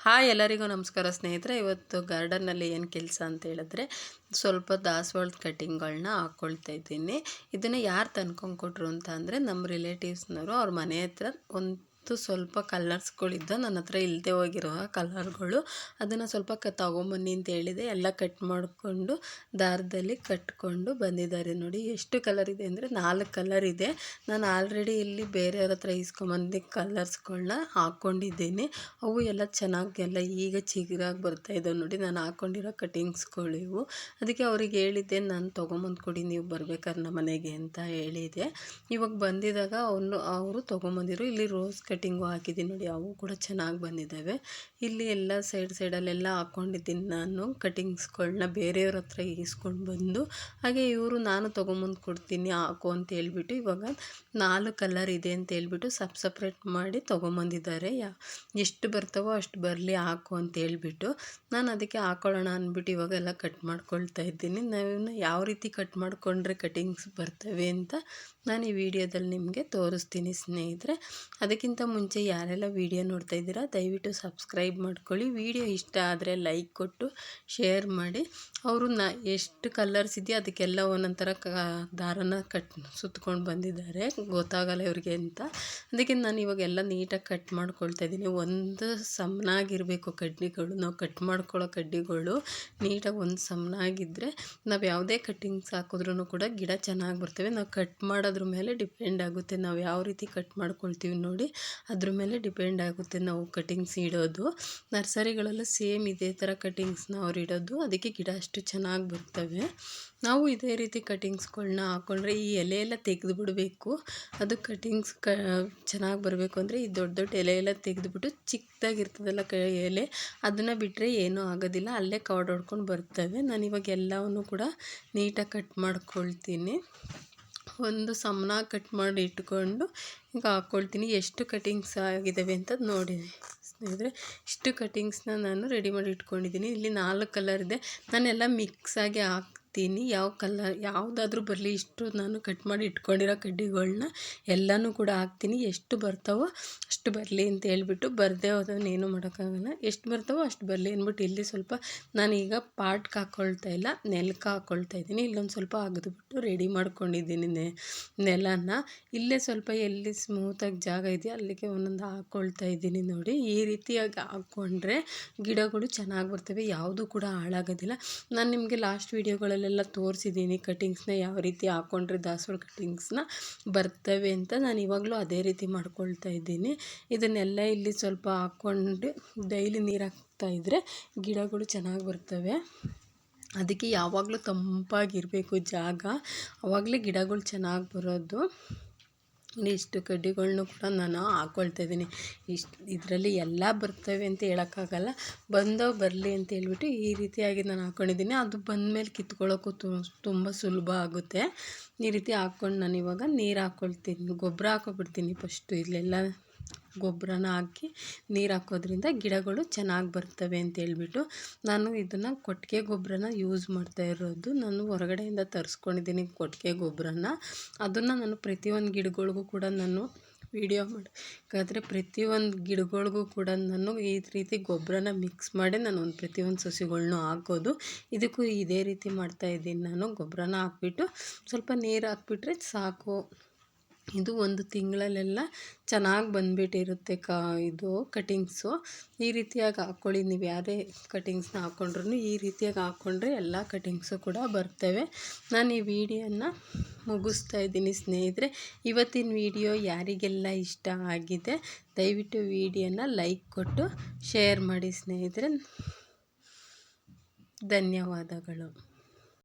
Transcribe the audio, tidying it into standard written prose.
Hi ಎಲ್ಲರಿಗೂ ನಮಸ್ಕಾರ ಸ್ನೇಹಿತರೆ. ಇವತ್ತು ಗಾರ್ಡನ್ನಲ್ಲಿ ಏನು ಕೆಲಸ ಅಂತ ಹೇಳಿದ್ರೆ ಸ್ವಲ್ಪ ದಾಸವಾಳದ ಕಟ್ಟಿಂಗ್ಗಳನ್ನ ಹಾಕ್ಕೊಳ್ತಾ ಇದ್ದೀನಿ. ಇದನ್ನು ಯಾರು ತಂದ್ಕೊಂಡು ಕೊಟ್ಟರು ಅಂತ ಅಂದರೆ ನಮ್ಮ ರಿಲೇಟಿವ್ಸ್ನವರು. ಅವ್ರ ಮನೆ ಹತ್ರ ಸ್ವಲ್ಪ ಕಲರ್ಸ್ಗಳಿದ್ದ ನನ್ನ ಹತ್ರ ಇಲ್ಲದೆ ಹೋಗಿರೋ ಕಲರ್ಗಳು, ಅದನ್ನು ಸ್ವಲ್ಪ ತಗೊಂಬನ್ನಿ ಅಂತ ಹೇಳಿದೆ. ಎಲ್ಲ ಕಟ್ ಮಾಡಿಕೊಂಡು ದಾರದಲ್ಲಿ ಕಟ್ಕೊಂಡು ಬಂದಿದ್ದಾರೆ. ನೋಡಿ ಎಷ್ಟು ಕಲರ್ ಇದೆ ಅಂದರೆ 4 ಕಲರ್ ಇದೆ. ನಾನು ಆಲ್ರೆಡಿ ಇಲ್ಲಿ ಬೇರೆಯವ್ರ ಹತ್ರ ಇಸ್ಕೊಂಬಂದು ಕಲರ್ಸ್ಗಳನ್ನ ಹಾಕ್ಕೊಂಡಿದ್ದೀನಿ. ಅವು ಎಲ್ಲ ಚೆನ್ನಾಗೆಲ್ಲ ಈಗ ಚಿಗುರಾಗಿ ಬರ್ತಾಯಿದ್ದಾವೆ. ನೋಡಿ ನಾನು ಹಾಕ್ಕೊಂಡಿರೋ ಕಟಿಂಗ್ಸ್ಗಳು ಇವು. ಅದಕ್ಕೆ ಅವ್ರಿಗೆ ಹೇಳಿದ್ದೆ, ನಾನು ತೊಗೊಂಬಂದು ಕೊಡಿ ನೀವು ಬರ್ಬೇಕಾದ್ರೆ ನಮ್ಮ ಮನೆಗೆ ಅಂತ ಹೇಳಿದೆ. ಇವಾಗ ಬಂದಿದ್ದಾಗ ಅವರು ತೊಗೊಂಬಂದಿರು. ಇಲ್ಲಿ ರೋಸ್ ಕಟಿಂಗು ಹಾಕಿದ್ದೀನಿ ನೋಡಿ, ಅವು ಕೂಡ ಚೆನ್ನಾಗಿ ಬಂದಿದ್ದಾವೆ. ಇಲ್ಲಿ ಎಲ್ಲ ಸೈಡಲ್ಲೆಲ್ಲ ಹಾಕ್ಕೊಂಡಿದ್ದೀನಿ ನಾನು ಕಟಿಂಗ್ಸ್ಗಳನ್ನ ಬೇರೆಯವ್ರ ಹತ್ರ ಇಸ್ಕೊಂಡು ಬಂದು. ಹಾಗೆ ಇವರು ನಾನು ತೊಗೊಂಬಂದು ಕೊಡ್ತೀನಿ ಹಾಕು ಅಂತ ಹೇಳ್ಬಿಟ್ಟು ಇವಾಗ 4 ಕಲರ್ ಇದೆ ಅಂತ ಹೇಳ್ಬಿಟ್ಟು ಸಪ್ರೇಟ್ ಮಾಡಿ ತೊಗೊಂಬಂದಿದ್ದಾರೆ. ಎಷ್ಟು ಬರ್ತಾವೋ ಅಷ್ಟು ಬರಲಿ ಹಾಕು ಅಂತ ಹೇಳ್ಬಿಟ್ಟು ನಾನು ಅದಕ್ಕೆ ಹಾಕೊಳ್ಳೋಣ ಅಂದ್ಬಿಟ್ಟು ಇವಾಗೆಲ್ಲ ಕಟ್ ಮಾಡ್ಕೊಳ್ತಾ ಇದ್ದೀನಿ. ನಾವು ಯಾವ ರೀತಿ ಕಟ್ ಮಾಡಿಕೊಂಡ್ರೆ ಕಟಿಂಗ್ಸ್ ಬರ್ತವೆ ಅಂತ ನಾನು ಈ ವಿಡಿಯೋದಲ್ಲಿ ನಿಮಗೆ ತೋರಿಸ್ತೀನಿ ಸ್ನೇಹಿತರೆ. ಅದಕ್ಕಿಂತ ಮುಂಚೆ ಯಾರೆಲ್ಲ ವಿಡಿಯೋ ನೋಡ್ತಾ ಇದ್ದೀರಾ ದಯವಿಟ್ಟು ಸಬ್ಸ್ಕ್ರೈಬ್ ಮಾಡ್ಕೊಳ್ಳಿ. ವಿಡಿಯೋ ಇಷ್ಟ ಆದರೆ ಲೈಕ್ ಕೊಟ್ಟು ಶೇರ್ ಮಾಡಿ. ಅವರು ಎಷ್ಟು ಕಲರ್ಸ್ ಇದೆಯೋ ಅದಕ್ಕೆಲ್ಲ ಒಂದೊಂಥರ ದಾರನ ಸುತ್ಕೊಂಡು ಬಂದಿದ್ದಾರೆ, ಗೊತ್ತಾಗಲ್ಲ ಇವ್ರಿಗೆ ಅಂತ. ಅದಕ್ಕೆ ನಾನು ಇವಾಗೆಲ್ಲ ನೀಟಾಗಿ ಕಟ್ ಮಾಡ್ಕೊಳ್ತಾ ಇದ್ದೀನಿ. ಒಂದು ಸಮನಾಗಿರಬೇಕು ಕಡ್ಡಿಗಳು, ನಾವು ಕಟ್ ಮಾಡ್ಕೊಳ್ಳೋ ಕಡ್ಡಿಗಳು ನೀಟಾಗಿ ಒಂದು ಸಮನಾಗಿದ್ದರೆ ನಾವು ಯಾವುದೇ ಕಟ್ಟಿಂಗ್ಸ್ ಹಾಕಿದ್ರೂ ಕೂಡ ಗಿಡ ಚೆನ್ನಾಗಿ ಬರ್ತವೆ. ನಾವು ಕಟ್ ಮಾಡೋದ್ರ ಮೇಲೆ ಡಿಪೆಂಡ್ ಆಗುತ್ತೆ, ನಾವು ಯಾವ ರೀತಿ ಕಟ್ ಮಾಡ್ಕೊಳ್ತೀವಿ ನೋಡಿ ಅದ್ರ ಮೇಲೆ ಡಿಪೆಂಡ್ ಆಗುತ್ತೆ ನಾವು ಕಟಿಂಗ್ಸ್ ಇಡೋದು. ನರ್ಸರಿಗಳೆಲ್ಲ ಸೇಮ್ ಇದೇ ಥರ ಕಟಿಂಗ್ಸ್ನ ಅವ್ರು ಇಡೋದು, ಅದಕ್ಕೆ ಗಿಡ ಅಷ್ಟು ಚೆನ್ನಾಗಿ ಬರ್ತವೆ. ನಾವು ಇದೇ ರೀತಿ ಕಟಿಂಗ್ಸ್ಗಳನ್ನ ಹಾಕ್ಕೊಂಡ್ರೆ ಈ ಎಲೆ ಎಲ್ಲ ತೆಗೆದು ಬಿಡಬೇಕು. ಅದು ಕಟಿಂಗ್ಸ್ ಚೆನ್ನಾಗಿ ಬರಬೇಕು ಅಂದರೆ ಈ ದೊಡ್ಡ ದೊಡ್ಡ ಎಲೆ ಎಲ್ಲ ತೆಗೆದುಬಿಟ್ಟು ಚಿಕ್ಕದಾಗಿರ್ತದಲ್ಲ ಎಲೆ, ಅದನ್ನು ಬಿಟ್ಟರೆ ಏನೂ ಆಗೋದಿಲ್ಲ, ಅಲ್ಲೇ ಕವರ್ ಹೊಡ್ಕೊಂಡು ಬರ್ತವೆ. ನಾನು ಇವಾಗ ಎಲ್ಲವನ್ನೂ ಕೂಡ ನೀಟಾಗಿ ಕಟ್ ಮಾಡ್ಕೊಳ್ತೀನಿ. ಒಂದು ಸಮನಾಗಿ ಕಟ್ ಮಾಡಿ ಇಟ್ಕೊಂಡು ಈಗ ಹಾಕ್ಕೊಳ್ತೀನಿ. ಎಷ್ಟು ಕಟಿಂಗ್ಸ್ ಆಗಿದ್ದಾವೆ ಅಂತ ನೋಡಿ ಸ್ನೇಹಿತರೆ. ಇಷ್ಟು ಕಟಿಂಗ್ಸ್ನ ನಾನು ರೆಡಿ ಮಾಡಿ ಇಟ್ಕೊಂಡಿದ್ದೀನಿ. ಇಲ್ಲಿ 4 ಕಲರ್ ಇದೆ. ನಾನೆಲ್ಲ ಮಿಕ್ಸಾಗಿ ಹಾಕ್ತೀನಿ. ಯಾವ ಕಲರ್ ಯಾವುದಾದ್ರೂ ಬರಲಿ, ಇಷ್ಟು ನಾನು ಕಟ್ ಮಾಡಿ ಇಟ್ಕೊಂಡಿರೋ ಕಡ್ಡಿಗಳನ್ನ ಎಲ್ಲನೂ ಕೂಡ ಹಾಕ್ತೀನಿ. ಎಷ್ಟು ಬರ್ತಾವೋ ಅಷ್ಟು ಬರಲಿ ಅಂತ ಹೇಳ್ಬಿಟ್ಟು, ಬರದೇ ಹೋದವನ್ನ ಏನೂ ಮಾಡೋಕ್ಕಾಗಲ್ಲ. ಎಷ್ಟು ಬರ್ತಾವೋ ಅಷ್ಟು ಬರಲಿ ಅಂದ್ಬಿಟ್ಟು ಇಲ್ಲಿ ಸ್ವಲ್ಪ ನಾನೀಗ ಪಾಟ್ಗೆ ಹಾಕ್ಕೊಳ್ತಾ ಇಲ್ಲ, ನೆಲಕ್ಕೆ ಹಾಕ್ಕೊಳ್ತಾ ಇದ್ದೀನಿ. ಇಲ್ಲೊಂದು ಸ್ವಲ್ಪ ಅಗೆದುಬಿಟ್ಟು ರೆಡಿ ಮಾಡ್ಕೊಂಡಿದ್ದೀನಿ ನೆಲನ. ಇಲ್ಲೇ ಸ್ವಲ್ಪ ಎಲ್ಲಿ ಸ್ಮೂತಾಗಿ ಜಾಗ ಇದೆಯೋ ಅಲ್ಲಿಗೆ ಒಂದೊಂದು ಹಾಕ್ಕೊಳ್ತಾ ಇದ್ದೀನಿ ನೋಡಿ. ಈ ರೀತಿಯಾಗಿ ಹಾಕ್ಕೊಂಡ್ರೆ ಗಿಡಗಳು ಚೆನ್ನಾಗಿ ಬರ್ತವೆ, ಯಾವುದೂ ಕೂಡ ಹಾಳಾಗೋದಿಲ್ಲ. ನಾನು ನಿಮಗೆ ಲಾಸ್ಟ್ ವೀಡಿಯೋಗಳಲ್ಲೆಲ್ಲ ತೋರಿಸಿದ್ದೀನಿ ಕಟಿಂಗ್ಸ್ನ ಯಾವ ರೀತಿ ಹಾಕ್ಕೊಂಡ್ರೆ ದಾಸವಾಳ ಕಟಿಂಗ್ಸ್ನ ಬರ್ತವೆ ಅಂತ. ನಾನು ಇವಾಗಲೂ ಅದೇ ರೀತಿ ಮಾಡ್ಕೊಳ್ತಾ ಇದ್ದೀನಿ. ಇದನ್ನೆಲ್ಲ ಇಲ್ಲಿ ಸ್ವಲ್ಪ ಹಾಕ್ಕೊಂಡು ಡೈಲಿ ನೀರು ಹಾಕ್ತಾಯಿದ್ರೆ ಗಿಡಗಳು ಚೆನ್ನಾಗಿ ಬರ್ತವೆ. ಅದಕ್ಕೆ ಯಾವಾಗಲೂ ತಂಪಾಗಿರಬೇಕು ಜಾಗ, ಆವಾಗಲೇ ಗಿಡಗಳು ಚೆನ್ನಾಗಿ ಬರೋದು. ಇಷ್ಟು ಕಡ್ಡಿಗಳ್ನೂ ಕೂಡ ನಾನು ಹಾಕ್ಕೊಳ್ತಾ ಇದ್ದೀನಿ. ಇದರಲ್ಲಿ ಎಲ್ಲ ಬರ್ತವೆ ಅಂತ ಹೇಳೋಕ್ಕಾಗಲ್ಲ, ಬರಲಿ ಅಂತ ಹೇಳ್ಬಿಟ್ಟು ಈ ರೀತಿಯಾಗಿ ನಾನು ಹಾಕ್ಕೊಂಡಿದ್ದೀನಿ. ಅದು ಬಂದಮೇಲೆ ಕಿತ್ಕೊಳ್ಳೋಕ್ಕೂ ತುಂಬ ಸುಲಭ ಆಗುತ್ತೆ. ಈ ರೀತಿ ಹಾಕ್ಕೊಂಡು ನಾನು ಇವಾಗ ನೀರು ಹಾಕ್ಕೊಳ್ತೀನಿ, ಗೊಬ್ಬರ ಹಾಕ್ಕೊಬಿಡ್ತೀನಿ ಫಸ್ಟು. ಇಲ್ಲೆಲ್ಲ ಗೊಬ್ಬರನ ಹಾಕಿ ನೀರು ಹಾಕೋದ್ರಿಂದ ಗಿಡಗಳು ಚೆನ್ನಾಗಿ ಬರ್ತವೆ ಅಂತ ಹೇಳ್ಬಿಟ್ಟು ನಾನು ಇದನ್ನು ಕೊಟ್ಟಿಗೆ ಗೊಬ್ಬರನ ಯೂಸ್ ಮಾಡ್ತಾ ಇರೋದು. ನಾನು ಹೊರಗಡೆಯಿಂದ ತರಿಸ್ಕೊಂಡಿದ್ದೀನಿ ಕೊಟ್ಟಿಗೆ ಗೊಬ್ಬರನ. ಅದನ್ನು ನಾನು ಪ್ರತಿಯೊಂದು ಗಿಡಗಳಿಗೂ ಕೂಡ ನಾನು ವಿಡಿಯೋ ಮಾಡಬೇಕಾದ್ರೆ ಪ್ರತಿಯೊಂದು ಗಿಡಗಳಿಗೂ ಕೂಡ ನಾನು ಈ ರೀತಿ ಗೊಬ್ಬರನ ಮಿಕ್ಸ್ ಮಾಡಿ ನಾನು ಪ್ರತಿಯೊಂದು ಸಸಿಗಳ್ನೂ ಹಾಕೋದು. ಇದಕ್ಕೂ ಇದೇ ರೀತಿ ಮಾಡ್ತಾಯಿದ್ದೀನಿ ನಾನು. ಗೊಬ್ಬರನ ಹಾಕ್ಬಿಟ್ಟು ಸ್ವಲ್ಪ ನೀರು ಹಾಕ್ಬಿಟ್ರೆ ಸಾಕು. ಇದು 1 ತಿಂಗಳಲ್ಲೆಲ್ಲ ಚೆನ್ನಾಗಿ ಬಂದುಬಿಟ್ಟಿರುತ್ತೆ ಇದು ಕಟಿಂಗ್ಸು. ಈ ರೀತಿಯಾಗಿ ಹಾಕ್ಕೊಳ್ಳಿ. ನೀವು ಯಾರೇ ಕಟಿಂಗ್ಸ್ನ ಹಾಕ್ಕೊಂಡ್ರೂ ಈ ರೀತಿಯಾಗಿ ಹಾಕ್ಕೊಂಡ್ರೆ ಎಲ್ಲ ಕಟಿಂಗ್ಸು ಕೂಡ ಬರ್ತವೆ. ನಾನು ಈ ವಿಡಿಯೋನ ಮುಗಿಸ್ತಾ ಇದ್ದೀನಿ ಸ್ನೇಹಿತರೆ. ಇವತ್ತಿನ ವಿಡಿಯೋ ಯಾರಿಗೆಲ್ಲ ಇಷ್ಟ ಆಗಿದೆ ದಯವಿಟ್ಟು ವಿಡಿಯೋನ ಲೈಕ್ ಕೊಟ್ಟು ಶೇರ್ ಮಾಡಿ ಸ್ನೇಹಿತರೆ. ಧನ್ಯವಾದಗಳು.